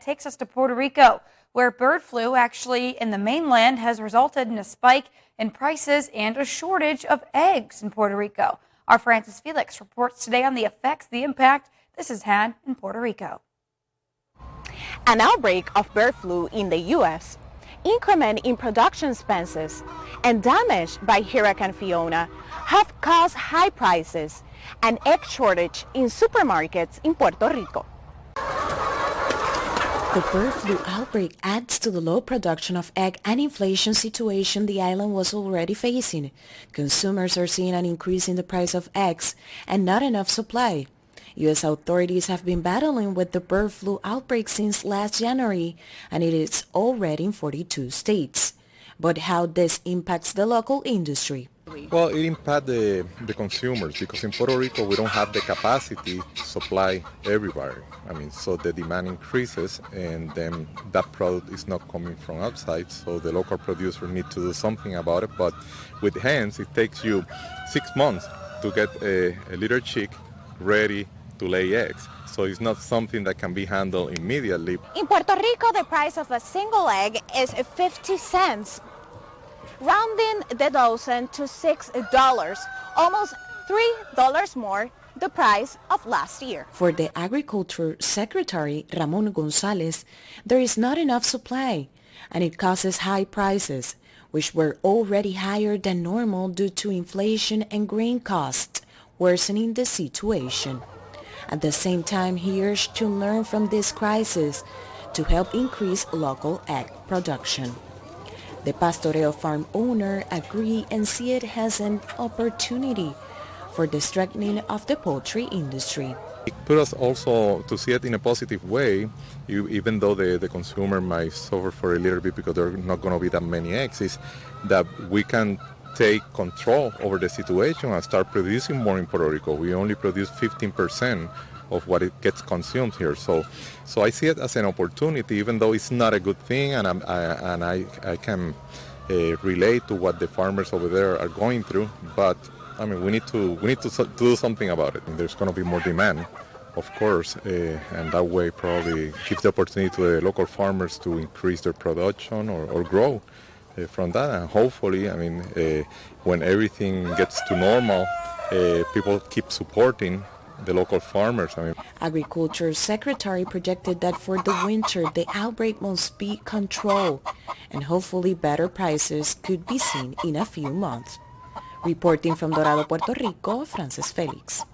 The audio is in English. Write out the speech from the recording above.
Takes us to Puerto Rico, where bird flu actually in the mainland has resulted in a spike in prices and a shortage of eggs in Puerto Rico. Our Francis Felix reports today on the effects, the impact this has had in Puerto Rico. An outbreak of bird flu in the U.S., increment in production expenses, and damage by Hurricane Fiona have caused high prices and egg shortage in supermarkets in Puerto Rico. The bird flu outbreak adds to the low production of egg and inflation situation the island was already facing. Consumers are seeing an increase in the price of eggs and not enough supply. U.S. authorities have been battling with the bird flu outbreak since last January, and it is already in 42 states. But how this impacts the local industry? Well, it impacts the consumers because in Puerto Rico we don't have the capacity to supply everybody. So the demand increases and then that product is not coming from outside, so the local producer need to do something about it. But with hens, it takes you 6 months to get a little chick ready to lay eggs. So it's not something that can be handled immediately. In Puerto Rico, the price of a single egg is 50 cents. Rounding the dozen to $6, almost $3 more the price of last year. For the Agriculture Secretary, Ramon Gonzalez, there is not enough supply, and it causes high prices, which were already higher than normal due to inflation and grain costs, worsening the situation. At the same time, he urged to learn from this crisis to help increase local egg production. The Pastoreo farm owner agrees and see it as an opportunity for the strengthening of the poultry industry. It put us also to see it in a positive way, even though the consumer might suffer for a little bit because there are not going to be that many eggs, is that we can take control over the situation and start producing more in Puerto Rico. We only produce 15% of what it gets consumed here. So I see it as an opportunity, even though it's not a good thing, and I can relate to what the farmers over there are going through. But we need to do something about it. There's going to be more demand, of course, and that way probably gives the opportunity to the local farmers to increase their production or grow from that. And hopefully, when everything gets to normal, people keep supporting the local farmers. Agriculture Secretary projected that for the winter the outbreak must be controlled and hopefully better prices could be seen in a few months. Reporting from Dorado, Puerto Rico, Francis Felix.